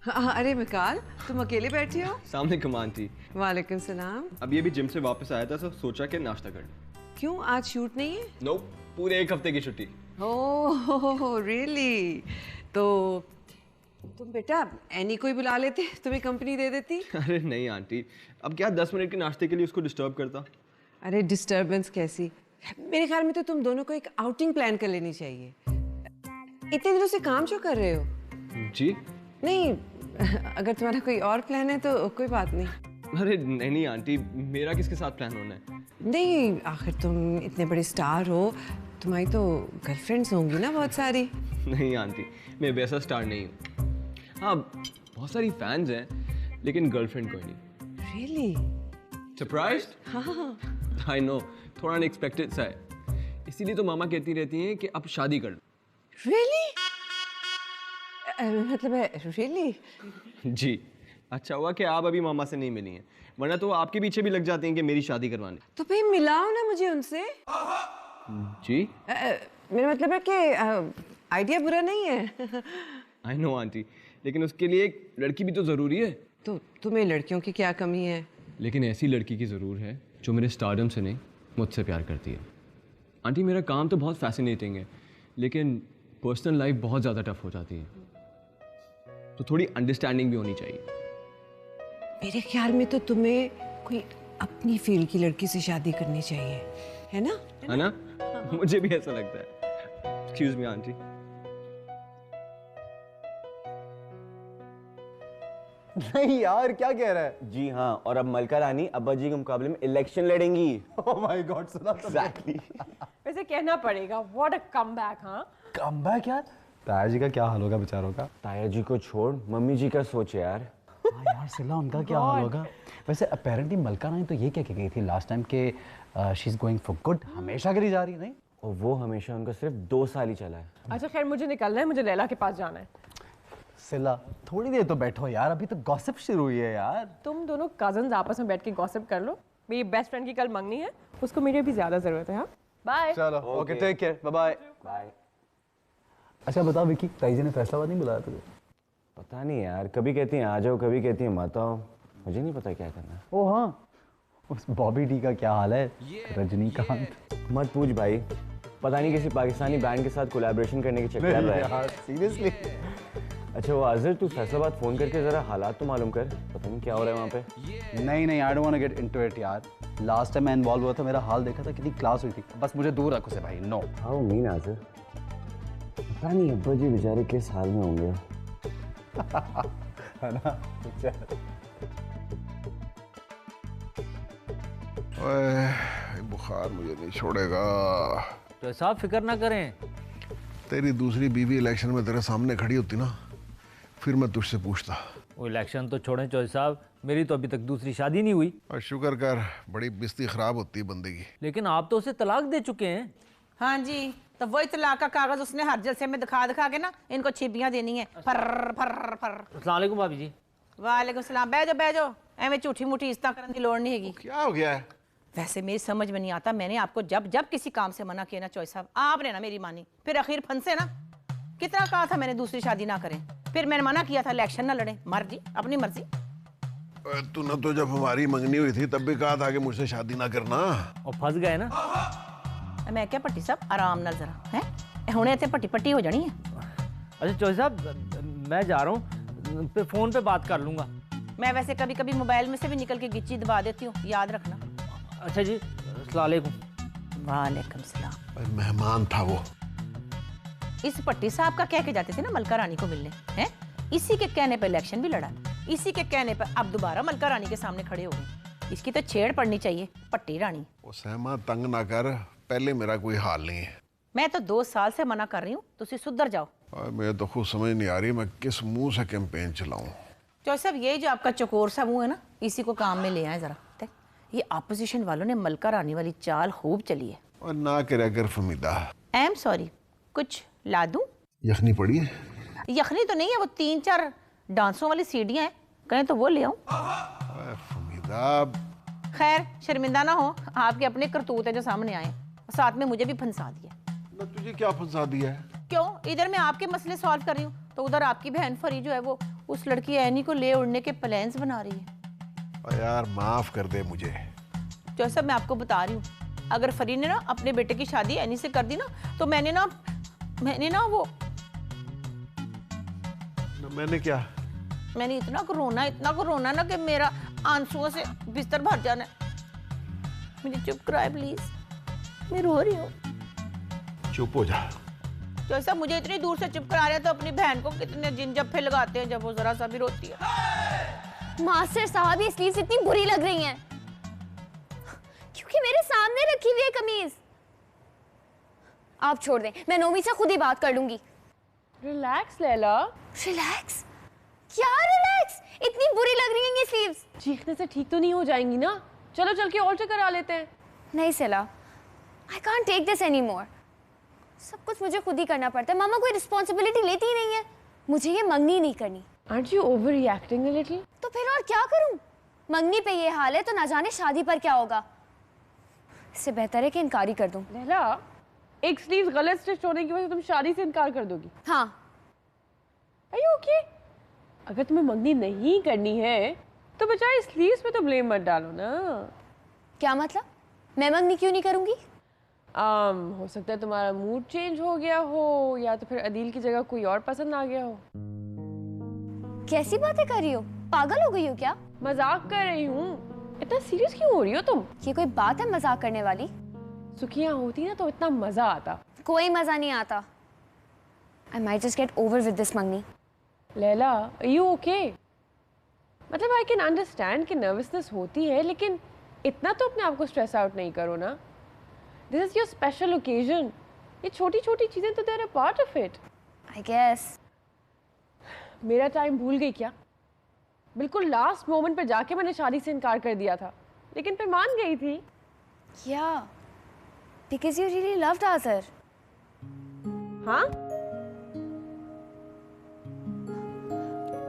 अरे मिकाल, तुम अकेले बैठी हो? सामने कमान थी। वालेकुम सलाम। अब ये भी जिम से वापस आया था तो सोचा कि नाश्ता कर लूं। क्यों, आज शूट नहीं है? नो, पूरे 1 हफ्ते की छुट्टी। Oh really? तो तुम बेटा एनी को ही बुला लेते, तुम्हें कंपनी दे देती। अरे नहीं आंटी, अब क्या 10 मिनट के नाश्ते के लिए उसको डिस्टर्ब करता। अरे डिस्टर्बेंस कैसी, मेरे ख्याल में तो तुम दोनों को एक आउटिंग प्लान कर लेनी चाहिए। इतने दिनों से काम जो कर रहे हो। जी नहीं, अगर तुम्हारा कोई और प्लान है तो कोई बात नहीं। अरे नहीं आंटी, मेरा किसके साथ प्लान होना है? नहीं, आखिर तुम इतने बड़े स्टार हो, तुम्हारी तो गर्लफ्रेंड्स होंगी ना बहुत सारी। नहीं आंटी, मैं वैसा स्टार नहीं हूँ। हाँ, बहुत सारी फैंस हैं लेकिन गर्लफ्रेंड कोई नहीं। रियली? सरप्राइज्ड? हाँ। आई नो, थोड़ा अनएक्सपेक्टेड सा है, इसीलिए तो मामा कहती रहती हैं कि अब शादी कर लो। रियली? मतलब है रियली? जी, अच्छा हुआ कि आप अभी मामा से नहीं मिली हैं, वरना तो वो आपके पीछे भी लग जाती हैं कि मेरी शादी करवाने। तो भाई मिलाओ ना मुझे उनसे। जी? मेरा मतलब है कि आइडिया बुरा नहीं है। आई नो आंटी, लेकिन उसके लिए एक लड़की भी तो ज़रूरी है। तो तुम्हें लड़कियों की क्या कमी है? लेकिन ऐसी लड़की की ज़रूर है जो मेरे स्टारडम से नहीं, मुझसे प्यार करती है। आंटी, मेरा काम तो बहुत फैसिनेटिंग है, लेकिन पर्सनल लाइफ बहुत ज़्यादा टफ हो जाती है, तो थोड़ी अंडरस्टैंडिंग भी होनी चाहिए। मेरे ख्याल में तो तुम्हें कोई अपनी फील्ड की लड़की से शादी करनी चाहिए, है ना? है ना? मुझे भी ऐसा लगता है। Excuse me aunty. नहीं यार, क्या कह रहा है? जी हाँ, और अब मलका रानी अब्बा जी के मुकाबले में इलेक्शन लड़ेंगी। ओह माय गॉड, सुना तो एग्जैक्टली। वैसे कहना पड़ेगा, व्हाट अ कमबैक। हाँ, कमबैक यार। ताया जी का क्या हाल होगा बेचारों का? ताया जी को छोड़ मम्मी जी का सोच यार। हाँ यार सिला, उनका क्या हाल होगा? वैसे अपेरेंटली मलका रानी तो ये कह के गई थी लास्ट टाइम के she is going for good, हमेशा के लिए जा रही है। नहीं, और वो हमेशा उनका सिर्फ 2 साल ही चला है। अच्छा खैर, मुझे निकलना है, मुझे लैला के पास जाना है। सिला थोड़ी देर तो बैठो यार, अभी तो गॉसिप शुरू हुई है यार। तुम दोनों कजन्स आपस में बैठ के गॉसिप कर लो। मेरी बेस्ट फ्रेंड की कल मंगनी है, उसको मेरी भी ज्यादा जरूरत है। हाँ, बाय। चलो okay, take care, bye bye. Bye. अच्छा बता विकी, ताई जी ने फैसलाबाद नहीं बुलाया तुझे? पता नहीं यार, कभी कहती हैं आ जाओ, कभी कहती हैं मत आओ, मुझे नहीं पता क्या करना है। ओ हाँ, उस बॉबी डी का क्या हाल है? रजनीकांत मत पूछ भाई, पता नहीं किसी पाकिस्तानी बैंड के साथ कोलैबोरेशन करने की चक्कर में है। सीरियसली? अच्छा वो आज़िर, तू फैसलाबाद फोन करके जरा हालात तो मालूम कर, पता नहीं क्या हो रहा है वहाँ पे। नहीं, I don't want to get into it यार। लास्ट टाइम मैं इन्वॉल्व हुआ था, मेरा हाल देखा था, कितनी क्लास हुई थी। बस मुझे दूर रखो से भाई। नो। हाउ मीन आज़िर, पता नहीं अब्बा जी बेचारे किस हाल में होंगे। है ना? ओए, बुखार मुझे नहीं छोड़ेगा। तो साहब फिक्र ना करें, तेरी दूसरी बीवी इलेक्शन में तेरे सामने खड़ी होती ना, फिर मैं तुझसे पूछता। वो इलेक्शन तो छोड़ें चौधरी साहब, मेरी तो अभी तक दूसरी शादी नहीं हुई। और शुक्र कर, बड़ी बिस्ती खराब होती है बंदे की। लेकिन आप तो उसे तलाक दे चुके हैं। हाँ जी, तो वही तलाक का कागज उसने हर जलसे में दिखा दिखा के ना इनको छिपियां देनी है। फर फर फर। अस्सलाम वालेकुम भाभी जी। वालेकुम सलाम। बैठ जाओ, एवं झूठी मूठी इज्जत करने की लोड़ नहीं हैगी। क्या हो गया है? वैसे मेरी समझ में नहीं आता, मैंने आपको जब जब किसी काम से मना किया ना चौधरी साहब, आपने ना मेरी मानी, फिर आखिर फंसे ना। कितना कहा था मैंने दूसरी शादी ना करें, फिर मैंने मना किया था इलेक्शन ना लड़े। मर्जी, अपनी मर्जी। तूने तो जब हमारी मंगनी हुई थी तब भी कहा था कि मुझसे शादी ना करना। और फंस गए ना। मैं क्या पट्टी साहब, आराम नाल जरा है, हुणे इत्थे पट्टी पट्टी हो जानी है। अच्छा चौधरी साहब, मैं जा रहा हूँ, फिर फोन पे बात कर लूँगा। मैं वैसे कभी कभी मोबाइल में से भी निकल के गिच्ची दबा देती हूँ, याद रखना। अच्छा जी, अस्सलाम वालेकुम। वालेकुम सलाम। मेहमान था वो। इस पट्टी साहब का कह के जाते थे ना मलका रानी को मिलने, हैं? इसी के कहने पर इलेक्शन भी लड़ा, इसी के कहने पर अब दोबारा मलका रानी के सामने खड़े हो गए। इसकी तो छेड़ पड़नी चाहिए पट्टी रानी। वो सहमा, तंग ना कर, पहले मेरा कोई हाल नहीं है। मैं तो 2 साल से मना कर रही हूँ, तुसी सुधर जाओ। मैं तो खुद समझ नहीं आ रही मैं किस मुंह से कैंपेन चलाऊं। चौधरी साहब, ये जो आपका चकोर सा मुंह है ना, इसी को काम में ले आए जरा। ये अपोजिशन वालों ने मलका रानी वाली चाल खूब चली है। और ना करया कर फमीदा। आई एम सॉरी, कुछ ला दूं? यखनी पड़ी है? यखनी तो नहीं है, वो 3-4 डांसों वाली सीढ़ियां हैं, कहें तो वो ले आऊं। फमीदा, खैर शर्मिंदा ना हो, आपके अपने करतूत है जो सामने आए, साथ में मुझे भी फंसा दिया। ना तुझे क्या फंसा दिया है? क्यों, इधर मैं आपके मसले सॉल्व कर रही हूँ तो उधर आपकी बहन फरी जो है वो उस लड़की एनी को ले उड़ने के प्लान्स बना रही है। और यार माफ कर दे मुझे। जैसा मैं आपको बता रही हूँ, अगर फरी ने ना अपने बेटे की शादी एनी से कर दी ना, तो मैंने ना वो मैंने क्या? मैंने इतना को रोना ना कि मेरा आंसुओं से बिस्तर भर जाना है। मुझे चुप कराए प्लीज, मैं रो रही हूँ। चुप हो जा। जैसा मुझे इतनी दूर से चुप करा रहे तो अपनी बहन को कितने जिन जफ्फे लगाते हैं जब वो जरा सा भी रोती है। मास्टर साहब, ये स्लीव्स इतनी बुरी लग रही हैं क्योंकि मेरे सामने रखी हुई है कमीज। आप छोड़ दें, मैं नोमी से खुद ही बात कर लूंगी। रिलैक्स लैला। रिलैक्स? क्या रिलैक्स? इतनी बुरी लग रही हैं ये स्लीव्स। चीखने से ठीक तो नहीं हो जाएंगी ना? चलो चल के ऑल्टर करा लेते हैं। नहीं Sela, I can't take this anymore. सब कुछ मुझे खुद ही करना पड़ता है। मामा कोई रिस्पॉन्सिबिलिटी लेती ही नहीं है। मुझे ये मंगनी नहीं करनी। Aren't you overreacting a little? तो फिर और क्या करूं? मंगनी पे ये हाल है तो ना जाने शादी पर क्या होगा। इससे बेहतर है कि इनकार ही कर दूं। लैला, एक स्लीव गलत स्टिच होने की वजह से तुम शादी से इनकार कर दोगी? हाँ। Are you okay? अगर तुम्हें मंगनी नहीं करनी है तो बचाए स्लीव्स पे तो ब्लेम मत डालो ना। क्या मतलब? मैं मंगनी क्यों नहीं करूंगी? हो सकता है तुम्हारा मूड चेंज हो गया हो, या तो फिर अदील की जगह कोई और पसंद आ गया हो। कैसी बातें कर रही हो? पागल हो गई हो क्या? मजाक कर रही हूँ। इतना सीरियस क्यों हो रही हो तुम? ये कोई बात है मजाक करने वाली? सुखियाँ होती ना तो इतना मजा आता। कोई मजा नहीं आता। I might just get over with this मंगनी। Laila, are you okay? मतलब आई कैन अंडरस्टैंड कि नर्वसनेस होती है, लेकिन इतना तो अपने आप को स्ट्रेस आउट नहीं करो ना। This is your special occasion. ये छोटी छोटी चीजें तो they're a part of it. I guess। मेरा टाइम भूल गई क्या? बिल्कुल लास्ट मोमेंट पे जाके मैंने शादी से इनकार कर दिया था, लेकिन फिर मान गई थी। Yeah, because you really loved Azhar। हाँ?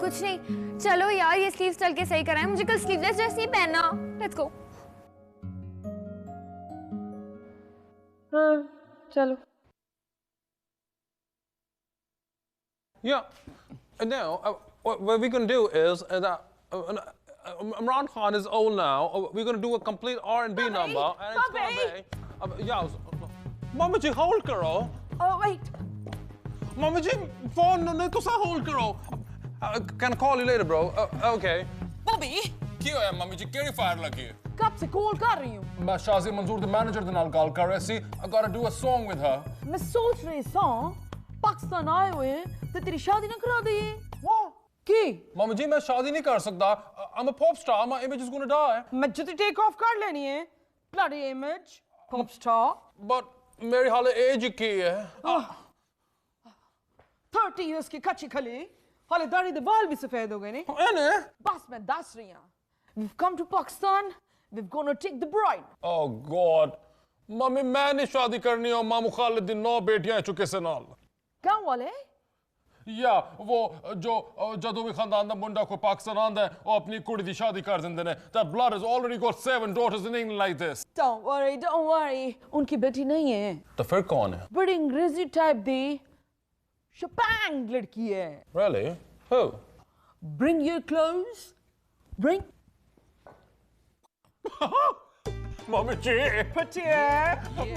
कुछ नहीं, चलो यार ये स्लीव्स चल के सही कराएं। मुझे कल स्लीवलेस ड्रेस नहीं पहनना। Let's go. हाँ, चलो। Yeah. Now, what we're going to do is that Imran Khan is old now. We're going to do a complete R&B number. And it's going to be... yeah. Mama ji, hold karo. Oh, wait. Mama ji, phone nahi to sa hold karo. Can I call you later, bro? Okay. Bobby, Kyo hai, mama ji? Keri fire lagi? कब से call कर रही हूँ? मैं शाजी मंजूर the manager ਦੇ ਨਾਲ ਗੱਲ ਕਰ ਰਿਹਾ ਸੀ। I gotta do a song with her. मैं सोच रही सॉन्ग पाकिस्तान आए हुए हैं तो तेरी शादी ना करा दे। What? की? Mama ji, मैं शादी नहीं कर सकता। I'm a pop star. My image is gonna die. मैं जल्दी टेक ऑफ कर लेनी है। Bloody image, pop star. But मेरी हाले एज की है। 30 years की कच्ची खली, हाले दाढ़ी दे बाल भी सफेद हो गए ने। है बस मैं दस रही हूँ। We've come to Pakistan. We're gonna take the bride. Oh God, mummy मैं नहीं शादी करनी और मामू खालिद दी 9 बेटियां चुके से नाल। गाँव वाले? या वो जो जदों भी खानदान दा मुंडा को पाकिस्तान आंदा है वो अपनी कुड़ी दी शादी कर दिंदे ने। That blood has already got 7 daughters in England like this. Don't worry. उनकी बेटी नहीं है। तो फिर कौन है? बड़ी अंग्रेजी टाइप दी शपांग लड़की है। Really? Who? Bring your clothes. Bring. Mama ji,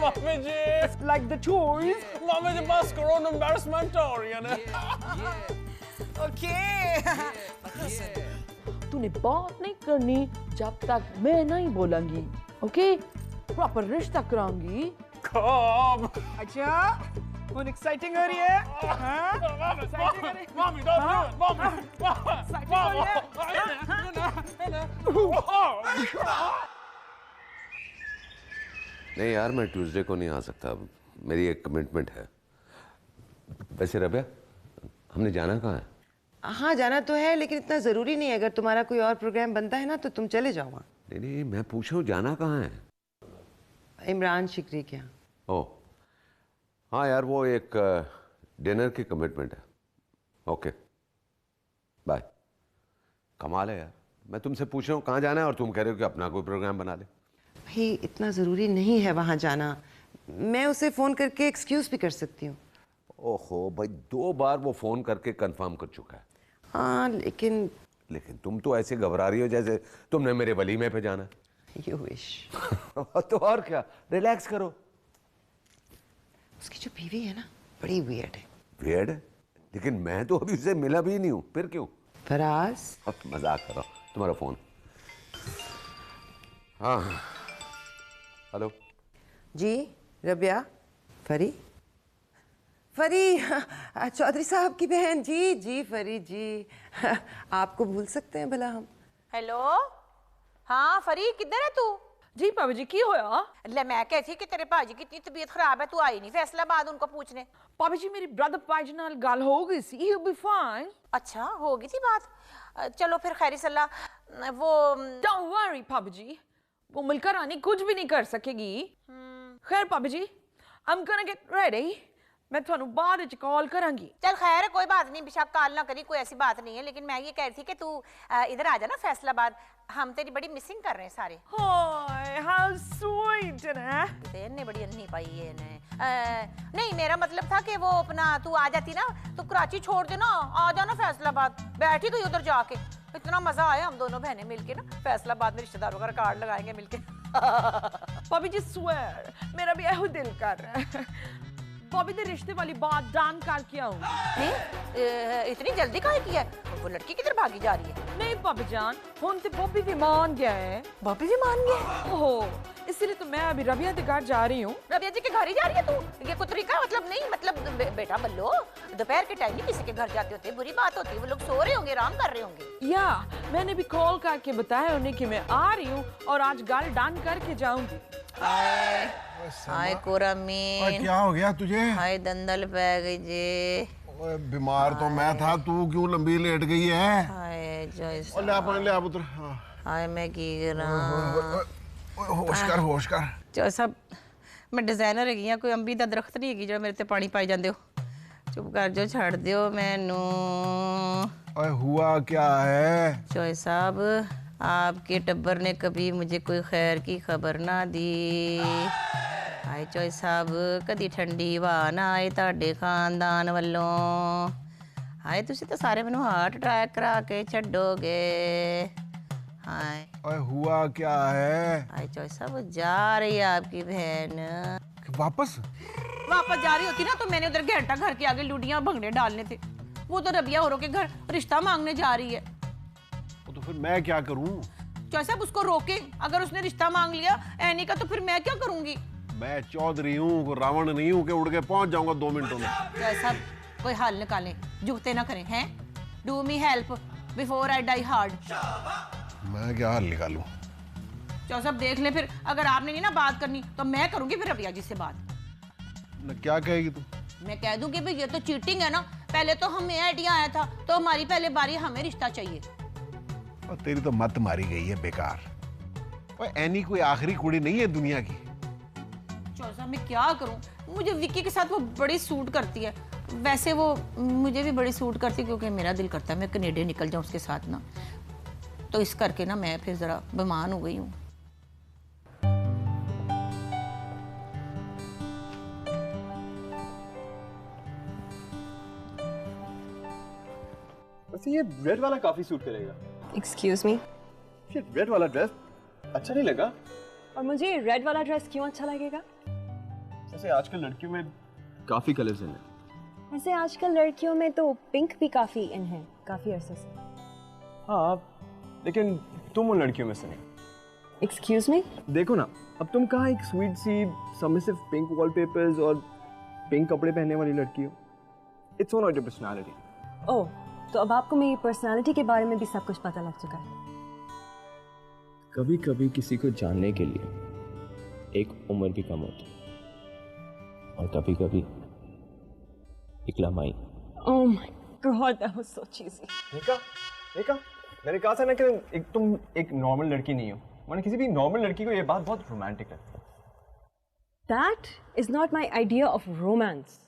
Mama ji, like the toys. Mama जी बस करो ना embarrassment हो रही है ना। Okay. तूने बात नहीं करनी जब तक मैं नहीं बोलूंगी, okay? प्रॉपर रिश्ता कराऊंगी। कब? अच्छा, कौन एक्साइटिंग हो रही है? हाँ? Exciting हो रही है? Mommy, don't do it, Mommy. Exciting हो रही है? नहीं यार, मैं ट्यूसडे को नहीं आ सकता। मेरी एक कमिटमेंट है। वैसे रबिया, हमने जाना कहाँ है? हाँ जाना तो है, लेकिन इतना ज़रूरी नहीं है। अगर तुम्हारा कोई और प्रोग्राम बनता है ना तो तुम चले जाओ वहाँ। नहीं, मैं पूछ रहा हूँ जाना कहाँ है? इमरान शिकरी के यहाँ। ओह हाँ यार, वो एक डिनर की कमिटमेंट है। Okay bye. कमाल है यार, मैं तुमसे पूछ रहा हूँ कहाँ जाना है और तुम कह रहे हो कि अपना कोई प्रोग्राम बना ले। भाई इतना ज़रूरी नहीं है वहाँ जाना। मैं उसे फ़ोन करके एक्सक्यूज़ भी कर सकती हूँ। ओहो भाई, 2 बार वो फ़ोन करके कंफर्म कर चुका है। हाँ लेकिन तुम तो ऐसे घबरा रही हो जैसे तुमने मेरे वलीमे पे जाना। You wish. तो और क्या, रिलैक्स करो। उसकी जो बीवी है ना बड़ी वियर्ड है। वियर्ड है? लेकिन मैं तो अभी उससे मिला भी नहीं हूँ, फिर क्यों? फराज। अब मजाक करो। तुम्हारा फोन। हाँ हेलो जी रबिया। फरी चौधरी साहब की बहन। जी जी फरी जी, आपको भूल सकते हैं भला हम? हेलो हाँ फरी किधर है तू? जी भाभी जी की होया? ले मैं कहती कि तेरे भाजी की इतनी तबीयत खराब है, तू आई नहीं फैसलाबाद उनको पूछने? भाभी जी मेरी ब्रदर पाजी नाल गल हो गई सी, he'll be fine। अच्छा हो गई थी बात? चलो फिर खैर सल्ला। वो डोंट वरी भाभी जी, वो मलका रानी कुछ भी नहीं कर सकेगी। खैर भाभी जी I'm gonna get ready, मैं थानू बाद विच कॉल करांगी। चल खैर कोई बात नहीं, बेशक कॉल ना करी, कोई ऐसी बात नहीं है। लेकिन मैं ये कह रही थी कि तू इधर आ जा ना फैसलाबाद, हम तेरी बड़ी मिसिंग कर रहे हैं सारे। हाय हाउ स्वीट है। तेरे बड़ी अन्नी पाई है ने। नहीं मेरा मतलब था कि वो अपना तू आ जाती ना, तू कराची छोड़ दे ना, आ जाना फैसलाबाद, बैठ ही गई उधर जाके। इतना मजा आया हम दोनों बहनें मिलके ना, फैसलाबाद में रिश्तेदारों का कार्ड लगाएंगे मिलके। भाभी जी स्वेयर मेरा भी यही दिल कर रहा है। बॉबी दे रिश्ते वाली बात डन करके आऊं। नहीं इतनी जल्दी काहे की है? वो लड़की किधर भागी जा रही है? नहीं भाभी जान, हुन ते बॉबी भी मान गया है। बॉबी भी मान गया? ओहो, इसलिए तो मैं अभी रबिया के घर जा रही हूँ। रबिया जी के घर ही जा रही है तू? ये कोई तरीका मतलब नहीं, मतलब बेटा बल्लो दोपहर के टाइम नहीं किसी के घर जाते होते, बुरी बात होती है। वो लोग सो रहे होंगे, आराम कर रहे होंगे। या मैंने भी कॉल करके बताया उन्हें कि मैं आ रही हूँ और आज गाल डन करके जाऊंगी। हाय कोरामीन, क्या हो गया तुझे? हाय दंदल पै गई जे। बीमार तो मैं था, तू क्यों लंबी लेट गई है? हाय जॉयस। ले आ पानी, ले आ पुत्र। हाय मैं की करा? होश कर। जो सब मैं डिजाइनर है, कोई अंबी दा दरख्त नहीं है जो मेरे ते पानी पाई जांदे हो। चुप कर जो, छड़ दियो मैनू। ओए हुआ क्या है? चोई साहब आपके टब्बर ने कभी मुझे कोई खैर की खबर ना दी। हाय चोई साहब कदी ठंडी हवा ना आए ताडे खानदान वालों। हाय तुसी तो सारे मैनू हार्ट अटैक करा के छड्डोगे। हाय ओए हुआ क्या है? हाय चोई साहब जा रही है आपकी बहन। वापस जा रही होती ना तो मैंने उधर घंटा घर के आगे लुडियां भंगड़े डालने थे। वो तो रबिया औरों के घर रिश्ता मांगने जा रही है। तो फिर मैं क्या करूं? चौधरी साहब उसको रोके, अगर उसने रिश्ता मांग लिया एनी का तो फिर मैं क्या करूंगी? मैं चौधरी हूँ, रावण नहीं हूँ कि उड़ के पहुंच जाऊंगा 2 मिनटों में। चौधरी साहब कोई हल निकालें, जुगते ना करें हैं। Do me help before I die hard. मैं क्या हल निकालूं? चौधरी साहब देख ले, फिर अगर आपने नहीं ना बात करनी तो मैं करूंगी फिर रबिया जी से बात। क्या कहेगी तू? मैं कह दूंगी भाई ये तो चीटिंग है ना, पहले तो हमें आइडिया आया था तो हमारी पहले बारी, हमें रिश्ता चाहिए। और तेरी तो मत मारी गई है बेकार। ओए एनी कोई आखिरी कुड़ी नहीं है दुनिया की। चौधरी साहब मैं क्या करूं, मुझे विक्की के साथ वो बड़ी सूट करती है। वैसे वो मुझे भी बड़ी सूट करती है क्योंकि मेरा दिल करता है मैं कनेडा निकल जाऊं उसके साथ ना, तो इस करके ना मैं फिर जरा बीमार हो गई हूँ। वैसे ये रेड वाला काफी सूट करेगा। एक्सक्यूज मी, ये रेड वाला ड्रेस अच्छा नहीं लगा। और मुझे रेड वाला ड्रेस क्यों अच्छा लगेगा? जैसे आजकल लड़कियों में काफी कलर्स हैं। वैसे आजकल लड़कियों में तो पिंक भी काफी इन है, काफी अरसे से। हाँ लेकिन तुम उन लड़कियों में से नहीं। एक्सक्यूज मी, देखो ना अब तुम कहाँ एक स्वीट सी सबमिसिव पिंक वॉलपेपर्स और पिंक कपड़े पहनने वाली लड़की हो। It's all your personality. Oh तो अब आपको मेरी पर्सनालिटी के बारे में भी सब कुछ पता लग चुका है। कभी कभी किसी को जानने के लिए एक उम्र भी कम होती है और कभी कभी एक लम्हाई। Oh my God that was so cheesy. देखा मैंने कहा था ना कि तुम एक नॉर्मल लड़की नहीं हो। मैंने किसी भी नॉर्मल लड़की को ये बात बहुत रोमांटिक लगती है। That is not my idea of romance.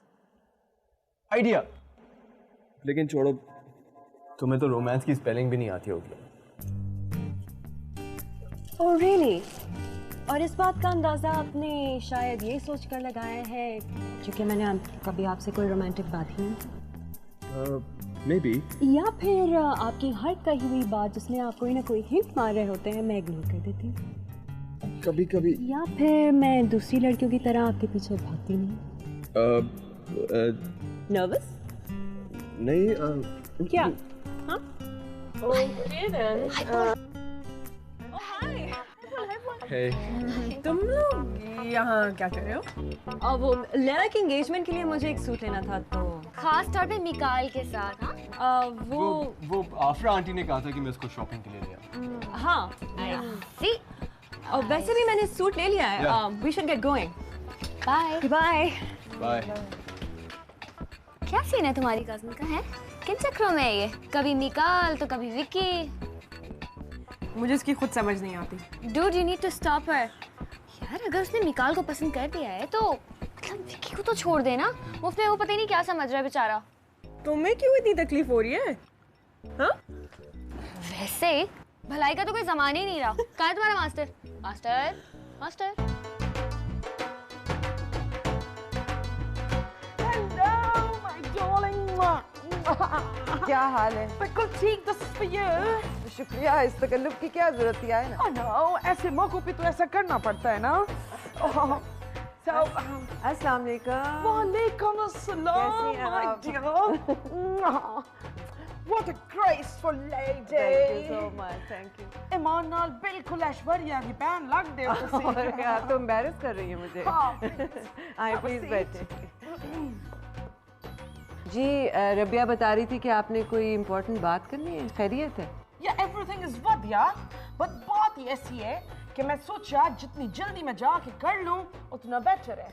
Idea? लेकिन छोड़ो, तुम्हें तो रोमांस की स्पेलिंग भी नहीं आती होगी। Oh really? और इस बात का अंदाजा आपने शायद ये सोचकर लगाया है क्योंकि मैंने कभी आपसे कोई रोमांटिक बात ही नहीं। Maybe. या फिर आपकी हर कही हुई बात जिसमें आप कोई ना कोई हिंट मार रहे होते हैं मैं इग्नोर कर देती हूँ। कभी कभी। या फिर मैं दूसरी लड़कियों की तरह आपके पीछे भागती नहीं। नर्वस? नहीं। क्या? हाँ? Okay then. Hey. तुम लोग यहाँ क्या कर रहे हो? और वो लेना के एंगेजमेंट के लिए मुझे एक सूट लेना था तो खास तौर पे मिकाल के साथ। हाँ वो आफरा आंटी ने कहा था कि मैं उसको शॉपिंग के लिए ले आऊँ। हाँ सी और वैसे भी मैंने सूट ले लिया है। We should get going. Bye bye bye. क्या सीन है तुम्हारी कजन का? है किन चक्रों में है ये? कभी मिकाल तो कभी विक्की। मुझे इसकी खुद समझ नहीं आती। Dude, you need to stop her. यार अगर उसने मिकाल को पसंद कर दिया है तो मतलब विक्की को तो छोड़ देना। मुफ्त में वो पता ही नहीं क्या समझ रहा है बेचारा। तुम्हें क्यों इतनी तकलीफ हो रही है? हाँ? वैसे भलाई का तो कोई जमाना ही नहीं रहा। कहाँ है तुम्हारा master? Master master. Hello, my darling. क्या हाल है? बिल्कुल ठीक, this is for you. शुक्रिया, इस तकल्लुफ की क्या जरूरत थी? आए ना। Oh no, ऐसे मौकों पे तो ऐसा करना पड़ता है ना। So, अस्सलाम वालेकुम। वालेकुम अस्सलाम, कैसी हैं my आप? dear. What a graceful lady. Thank you so much, thank you. ईमान नाल बिल्कुल ऐश्वर्या की बहन लग दे और यार तुम एम्बैरेस कर रही हो मुझे। हाँ। आए प्लीज बैठे। जी रबिया बता रही थी कि आपने कोई इम्पोर्टेंट बात करनी है। खैरियत है? Yeah, everything is वधिया, but बात ही ऐसी है कि मैं सोचा जितनी जल्दी मैं जाके कर लूं उतना बेटर है।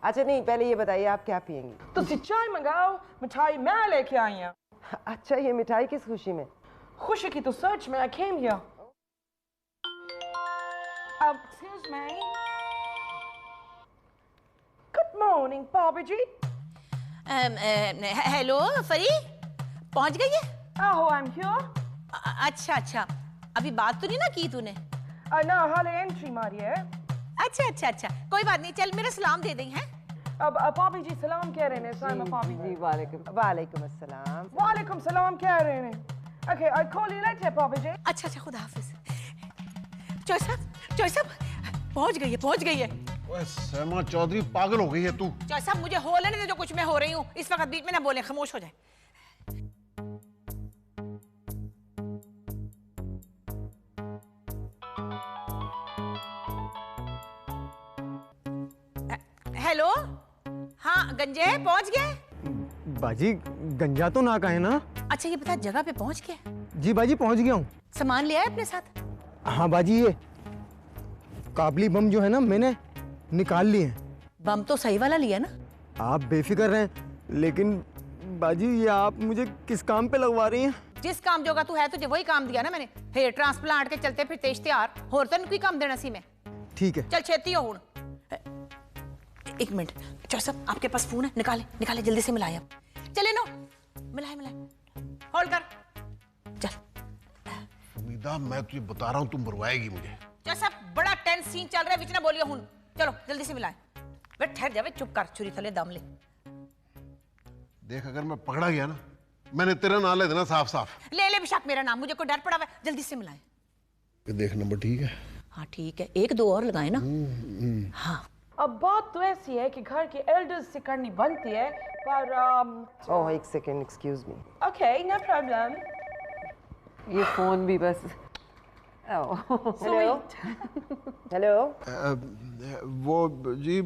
अच्छा नहीं, पहले ये बताइए आप क्या पियेंगी? तुसी चाय मंगाओ, मिठाई मैं लेके आई हूं। अच्छा, ये मिठाई किस खुशी में? खुशी की तो सर्च में I came here. Excuse me. Good morning, Bobby ji. Hello फरी, पहुंच गई है? Oh, I'm here. अच्छा अच्छा, अभी बात तो नहीं ना की तूने? ना हाले एंट्री मारी है। अच्छा अच्छा अच्छा, कोई बात नहीं, चल मेरा सलाम दे दें। हैं अब पापी जी सलाम कह रहे हैं। साइमा पापी जी वालेकुम अस्सलाम। वालेकुम सलाम कह रहे हैं। Okay, I'll call you later, पापी जी। अच्छा अच्छा, खुदा हाफिज। चौई साहब पहुंच गई है। ओए सैमा चौधरी, पागल हो गई है तू? चौई साहब मुझे हो लेने दे जो कुछ मैं हो रही हूँ। इस वक्त बीच में ना बोले, खामोश हो जाए। हेलो, हाँ गंजे पहुंच गए? बाजी गंजा तो ना कहे ना। अच्छा ये बता, जगह पे पहुंच गया? जी बाजी पहुंच गया हूँ। सामान ले आए अपने साथ? हाँ बाजी, ये काबली बम जो है ना मैंने निकाल लिए हैं। बम तो सही वाला लिया ना? आप बेफिक्र रहें, लेकिन बाजी ये आप मुझे किस काम पे लगवा रही हैं? जिस काम जोगा तू है, तुझे वही काम दिया ना मैंने। हेयर ट्रांसप्लांट के चलते फिर तेज तैयार होर तन कोई काम देना सी मैं। ठीक है चल छेती हो हुन। एक मिनट चौई साहब, आपके पास फोन है? निकाले जल्दी से मिलाए। अब चले नो, मिलाए होल्ड कर। चल उम्मीदा, मैं तुझे बता रहा हूँ, तुम मरवाएगी मुझे। चौई साहब बड़ा टेंस सीन चल रहा है, बीच ना बोलिए हुन। चलो जल्दी से मिलाए। वे ठहर जावे, चुप कर, छुरी थले दम ले। देख, अगर मैं पकड़ा गया ना, मैंने तेरा नाम ले देना साफ साफ। ले बेशक मेरा नाम, मुझे कोई डर पड़ा हुआ है। जल्दी से मिलाए। देख नंबर ठीक है? हाँ ठीक है, एक दो और लगाए ना। हाँ अब बात तो ऐसी है कि घर के एल्डर्स से करनी बनती है, पर ओह एक second, excuse me. Okay, no problem. ये फोन भी बस। Hello hello. वो जी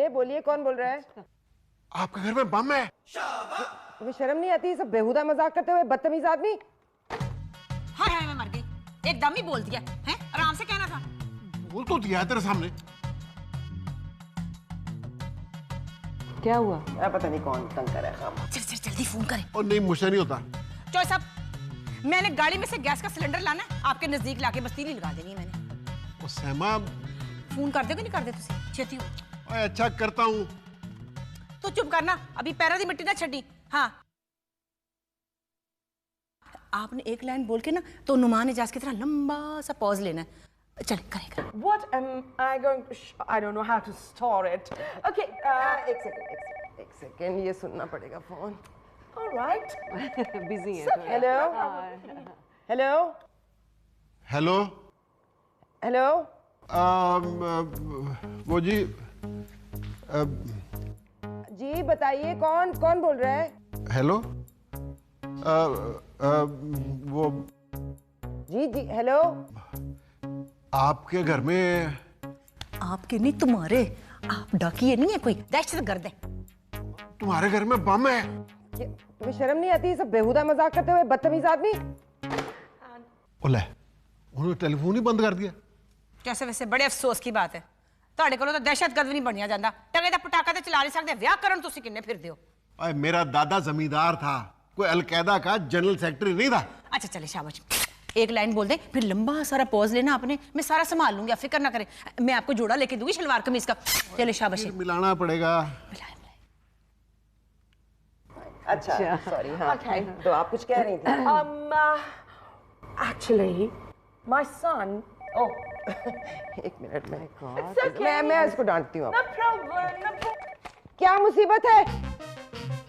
बोलिए कौन बोल रहा है? आपके घर में बम है? तुम्हें शर्म नहीं आती सब बेहुदा मजाक करते हुए, बदतमीज आदमी? हाय मैं मर गई, एकदम ही बोल दिया है। आराम से कहना था। बोल तो दिया है तेरे सामने। क्या हुआ? पता नहीं कौन तंग कर रहा है। चल जल्दी फोन करें। और नहीं, मुझसे नहीं होता। चौई साहब, मैंने गाड़ी में से गैस का सिलेंडर लाना है, आपके नजदीक लाके बस तीली लगा देनी है मैंने। ओ सैमा, फोन कर दोगे नहीं कर दे तुसी? छेती हो। ओए अच्छा करता हूँ। तो चुप करना, अभी पैरों की मिट्टी ना छड़ी। हाँ आपने एक लाइन बोल के ना तो नुमान इजाज की तरह लंबा सा पॉज लेना है। चल करें। What am I going to I don't know how to start it. Okay, एक सेकंड, ये सुनना पड़ेगा फोन। All right. बिजी है थोड़ा। हेलो हेलो हेलो हेलो वो जी जी बताइए कौन कौन बोल रहा है? हेलो वो जी जी हेलो आपके घर में आपके नहीं तुम्हारे, आप डाकिए नहीं है कोई, दहशतगर्द है। तुम्हारे घर में बम है? तुम्हें शर्म नहीं आती सब बेहुदा मजाक करते हुए बदतमीज आदमी? ओले उन्होंने टेलीफोन ही बंद कर दिया। जैसे वैसे बड़े अफसोस की बात है, ਤੁਹਾਡੇ ਕੋਲੋਂ ਤਾਂ ਦਹਿਸ਼ਤਗਰਦ ਵੀ ਨਹੀਂ ਬਣਿਆ ਜਾਂਦਾ, ਟੰਗੇ ਦਾ ਪਟਾਕਾ ਤੇ ਚਲਾ ਨਹੀਂ ਸਕਦੇ, ਵਿਆਹ ਕਰਨ ਤੁਸੀਂ ਕਿੰਨੇ ਫਿਰਦੇ ਹੋ? अरे मेरा दादा जमींदार था, कोई अलकायदा का जनरल सेक्रेटरी नहीं था। अच्छा चले शाबाश, एक लाइन बोल दे फिर लंबा सारा पॉज लेना आपने, मैं सारा संभाल लूंगी, आप फिक्र ना करें, मैं आपको जोड़ा लेके दूंगी शलवार कमीज का। चले शाबाश, मिलाना पड़ेगा। अच्छा सॉरी हाँ तो आप कुछ कह रही थी? Actually, my son. Oh, एक मिनट में It's okay. मैं उसको डांटती हूँ। No problem. No problem. क्या मुसीबत है?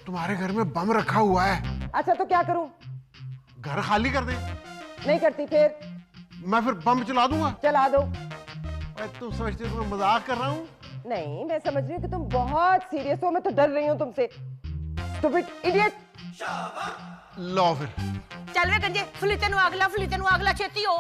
तुम्हारे घर में बम रखा हुआ है। अच्छा तो क्या करूं? घर खाली कर दे। नहीं करती फिर? मैं फिर बम चला दूंगा। चला दो। तुम समझते हो मैं मजाक कर रहा हूँ? नहीं मैं समझ रही हूँ कि तुम बहुत सीरियस हो, मैं तो डर रही हूँ तुमसे। Stupid idiot. लो फिर। चल वे गंजे, फुलीते नु अगला छेती हो।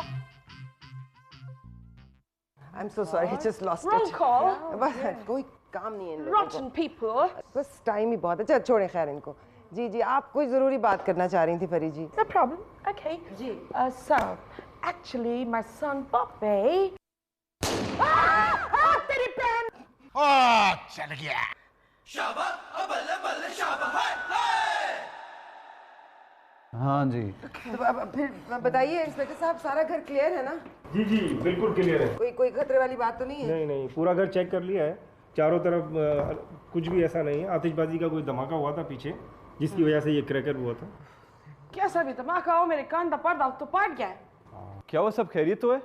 I'm so sorry, I just lost Wrong it. call. बस कोई काम नहीं है इन लोगों को। Rotten people. बस टाइम ही बहुत है, चल छोड़े खैर इनको। जी जी आप कोई जरूरी बात करना चाह रही थी फरी जी? No problem. Okay. Ji. So, actually, my son Bobby. तेरी बहन। चल गया। हाँ जी। तो अब फिर बताइए इंस्पेक्टर साहब, सारा घर क्लियर है ना? जी जी बिल्कुल क्लियर है। कोई खतरे वाली बात तो नहीं है? नहीं नहीं, पूरा घर चेक कर लिया है, चारों तरफ कुछ भी ऐसा नहीं है। आतिशबाजी का कोई धमाका हुआ था पीछे, जिसकी वजह से ये क्रैकर हुआ था। कैसा भी धमाका हो, मेरे कान का पर्दा तो फट गया। क्या वो सब खैरियत तो है?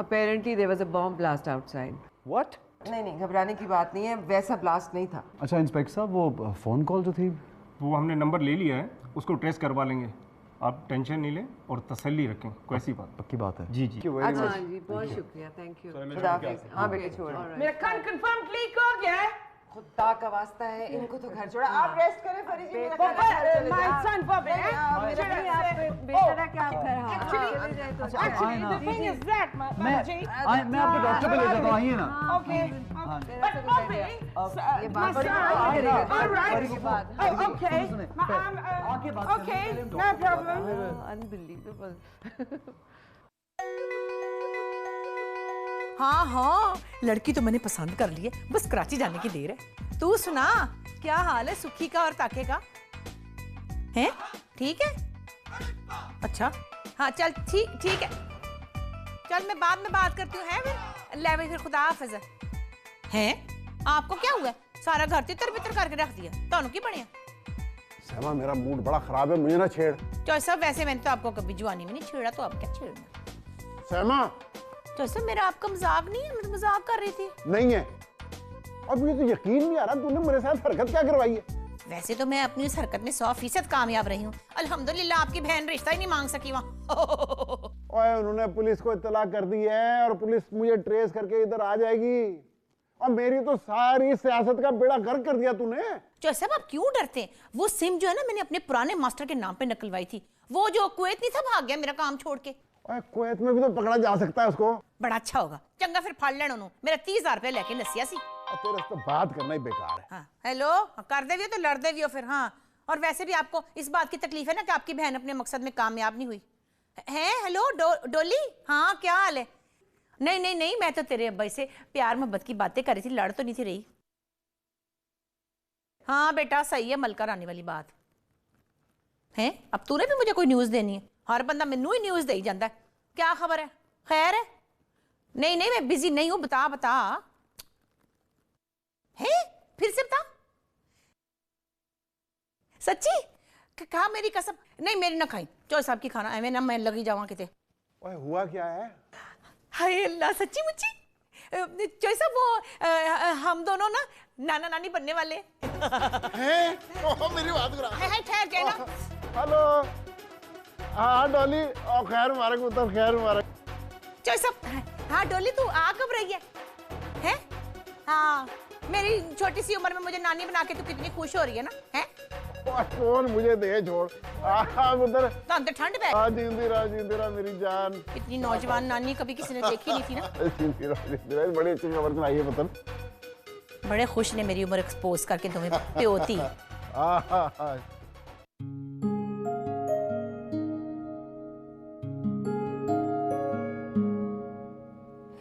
Apparently there was a bomb blast outside. What? नहीं घबराने की बात नहीं है, वैसा ब्लास्ट नहीं था। अच्छा इंस्पेक्टर साहब, वो फ़ोन कॉल जो थी वो हमने नंबर ले लिया है, उसको ट्रेस करवा लेंगे, आप टेंशन नहीं लें और तसल्ली रखें, कोई ऐसी बात पक्की बात है। जी जी। अच्छा जी, बहुत शुक्रिया, थैंक यू। हाँ बेटे छोड़। मेरा कान कंफर्म लीक हो गया है। खुदा का वास्ता है, इनको तो घर छोड़ा। आप रेस्ट करें फरी जी, मेरा Bobby, घर चले my जाए। son Bobby. बेहतर है कि आप घर हाँ Actually, the thing is that, Babaji. मैं आपको डॉक्टर पे ले जाता हूँ, आइए ना। Okay. But Bobby, my son. All right. Oh, okay. Okay, no problem. Unbelievable. हाँ लड़की तो मैंने पसंद कर ली है, बस कराची जाने की देर है। तू सुना क्या हाल है सुखी का और ताके का? हैं? ठीक है? अच्छा हाँ चल ठीक है, चल मैं बाद में बात करती हूँ। है फिर ले भाई, फिर खुदा हाफिज। हैं? आपको क्या हुआ? सारा घर तितर बितर करके रख दिया, तो की बढ़िया। सहमा मेरा मूड बड़ा खराब है, मुझे ना छेड़। तो सब वैसे मैंने तो आपको कभी जवानी में नहीं छेड़ा, तो अब क्या छेड़ना? सहमा तो सब मेरा आपका मजाक नहीं है, मैं तो मजाक कर रही थी। नहीं है, अब ये तो यकीन नहीं आ रहा तूने मेरे साथ हरकत क्या करवाई है। वैसे तो मैं अपनी उस हरकत में 100% कामयाब रही हूँ, अल्हम्दुलिल्लाह। आपकी बहन रिश्ता ही नहीं मांग सकी वहाँ। ओए उन्होंने पुलिस को इत्तला कर दी है और पुलिस मुझे ट्रेस करके इधर आ जाएगी, और मेरी तो सारी सियासत का बेड़ा गर्क कर दिया तूने। जो सब आप क्यों डरते हैं? वो सिम जो है ना, मैंने अपने पुराने मास्टर के नाम पे नकलवाई थी। वो जो कुवैत नहीं था, भाग गया मेरा काम छोड़ के। कुवैत में भी तो पकड़ा जा सकता है उसको। बड़ा अच्छा होगा, चंगा फिर फाड़ लेना उन्होंने मेरा 30,000 रुपए लेके नसिया सी। तेरे से बात करना ही बेकार है। हाँ हेलो, कर दे भी हो तो लड़ दे भी हो फिर। हाँ और वैसे भी आपको इस बात की तकलीफ है ना कि आपकी बहन अपने मकसद में कामयाब नहीं हुई है। हेलो डोली, हाँ क्या हाल है? नहीं मैं तो तेरे अब्बा से प्यार मोहब्बत की बातें कर रही थी, लड़ तो नहीं थी रही। हाँ बेटा सही है, मलका रानी वाली बात है। अब तूने भी मुझे कोई न्यूज़ देनी है? हर बंदा मैनू ही न्यूज़ दे ही जाता है। क्या खबर है? खैर है? नहीं मैं बिजी नहीं हूँ, बता है, फिर से बता। सच्ची कहा मेरी कसम? नहीं मेरी ना खाई, चौधरी साहब की खाना एवं ना मैं लगी जावा किते। हुआ क्या है? हाय अल्लाह, सच्ची मुच्ची चोई साहब वो हम दोनों ना नाना नानी बनने वाले हैं। मेरी बात करा। है ठहर के ना। हेलो। हाँ डॉली, और खैर मुबारक पुत्र, खैर मुबारक। चोई साहब, हाँ डॉली तू आ कब रही है? हैं? हाँ, मेरी छोटी सी उम्र में मुझे नानी बना के तू कितनी खुश हो रही है ना? हैं? कौन मुझे दे छोड़। पुत्र। तो ठंड पे। जिंदी रहा मेरी जान। इतनी नौजवान नानी कभी किसी ने देखी नहीं थी ना। जिंदी रहा, बड़ी अच्छी खबर सुनाई है पुत्र। बड़े खुश ने मेरी उम्र एक्सपोज करके तुम्हें प्योती।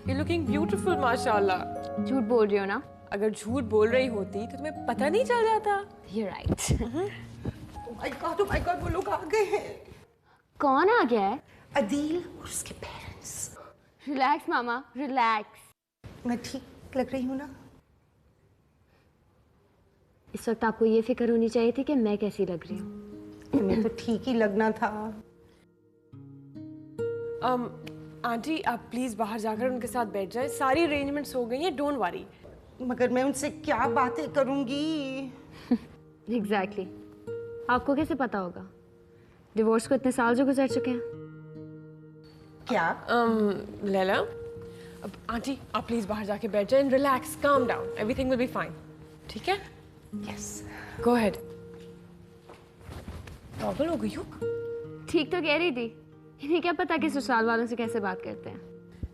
You're looking beautiful, माशाल्लाह। झूठ बोल रही हो ना? अगर झूठ बोल रही होती तो तुम्हें पता नहीं चल जाता। You're right. oh my God, वो लोग आ गए हैं। कौन आ गया है? अदील और उसके पेरेंट्स। रिलैक्स मामा, रिलैक्स। मैं ठीक लग रही हूँ ना? इस वक्त आपको ये फिक्र होनी चाहिए थी कि मैं कैसी लग रही हूँ। मैं तो ठीक ही लगना था। आंटी आप प्लीज बाहर जाकर उनके साथ बैठ जाएं। सारी अरेंजमेंट्स हो गई हैं, डोंट वरी। मगर मैं उनसे क्या बातें करूंगी? एग्जैक्टली। आपको कैसे पता होगा? डिवोर्स को इतने साल जो गुजर चुके हैं। क्या? लैला, अब आंटी आप प्लीज बाहर जाके बैठ जाएं। Relax, calm down, everything will be fine. ठीक है? यस। Go ahead. पागल हो गई हो? ठीक तो कह रही थी। इन्हें क्या पता कि ससुराल वालों से कैसे बात करते हैं।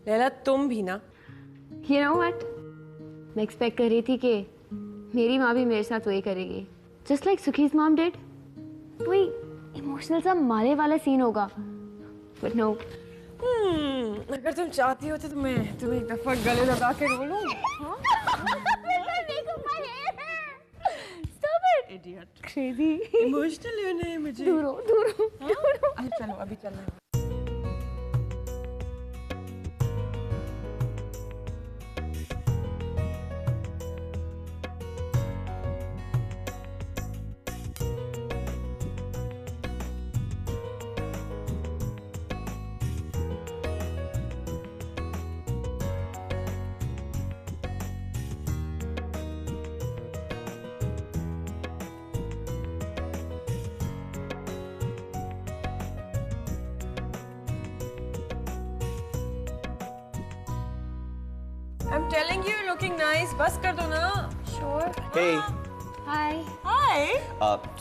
लैला तुम भी ना। You know what? मैं एक्सपेक्ट कर रही थी कि मेरी माँ भी मेरे साथ वही करेगी, जस्ट लाइक सुखी's mom did। वही इमोशनल सा मारे वाला सीन होगा। But no। अगर तुम चाहती हो तो मैं तुम्हें एक दफा गले लगा के रो लूं। Stop it, idiot। Crazy। Emotional होना है मुझे। दूर हो, दूर हो, दूर हो। चलो अभी चलना है। I'm telling you, you're looking nice. बस कर दो ना। Sure. Hey. Hi. Hi.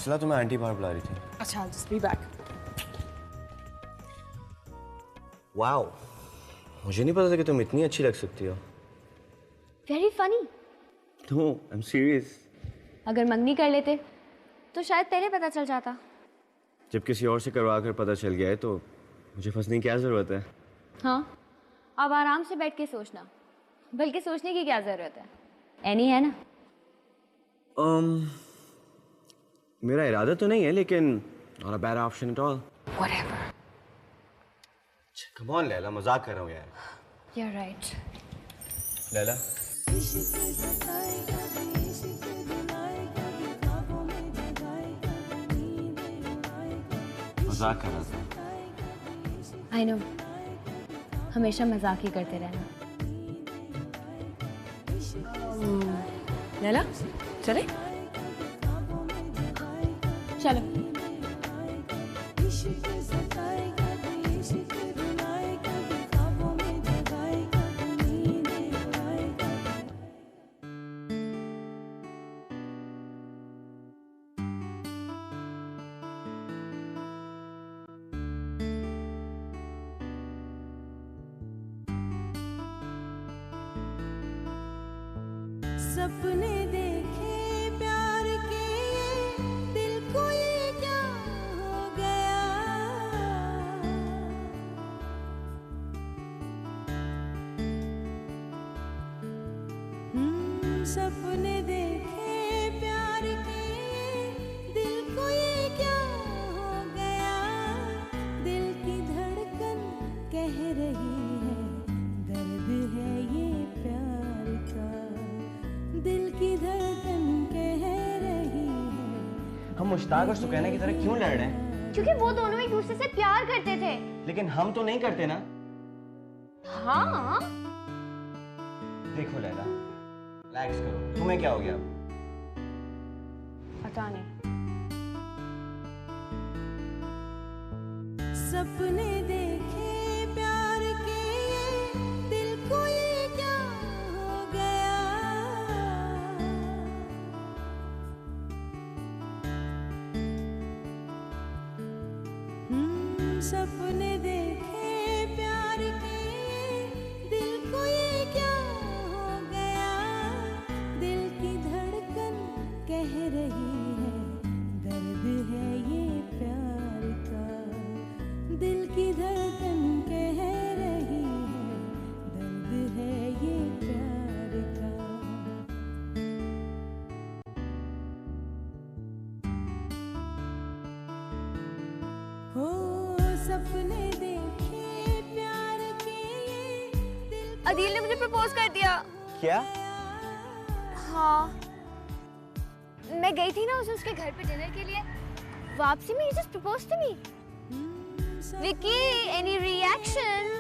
चला तुम्हें आंटी बाहर बुला रही थी। अच्छा, I'll just be back. Wow, मुझे नहीं पता था कि तुम इतनी अच्छी लग सकती हो। Very funny। No, I'm serious। अगर मंगनी कर लेते तो शायद पहले पता चल जाता। जब किसी और से करवा कर पता चल गया है तो मुझे फंसने की क्या जरूरत है? हाँ, अब आराम से बैठ के सोचना, बल्कि सोचने की क्या जरूरत है? एनी है ना? मेरा इरादा तो नहीं है, लेकिन not a bad option at all। Whatever। Come on Laila, मजाक कर रहा हूँ यार। You're right। लैला। मजाक कर रहा था। I know। हमेशा मजाक ही करते रहना। लैला, चले? चलो। सपने देखे प्यार के, दिल को ये क्या हो गया। सपने देखे प्यार के, दिल को ये क्या हो गया। दिल की धड़कन कह रही है, दर्द है ये प्यार का। दिल की धड़कन कह रही है। हम मुश्ताक और सुकैना की तरह क्यों लड़ रहे हैं? क्योंकि वो दोनों एक दूसरे से प्यार करते थे। लेकिन हम तो नहीं करते ना। हाँ, देखो लैला, रिलैक्स करो। तुम्हें क्या हो गया? पता नहीं। सपने देखे प्यार के, दिल को ये क्या हो गया। सपने देखे प्यार के, दिल को ये क्या हो गया। दिल की धड़कन कह रही है, दर्द है ये प्यार का। दिल की धड़कन कह रही है, दर्द है ये प्यार का। हो सपने देखे प्यार के, अदील ने मुझे प्रपोज कर दिया। क्या? हाँ, मैं गई थी ना उसके घर पे डिनर के लिए। वापसी में he just proposed to me. Vicky, any reactions?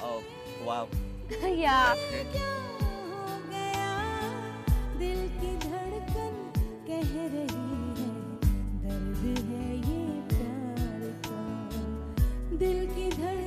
Oh, wow. Yeah. दिल की धड़कन कह रही है, दर्द है ये प्यार का। दिल की धड़कन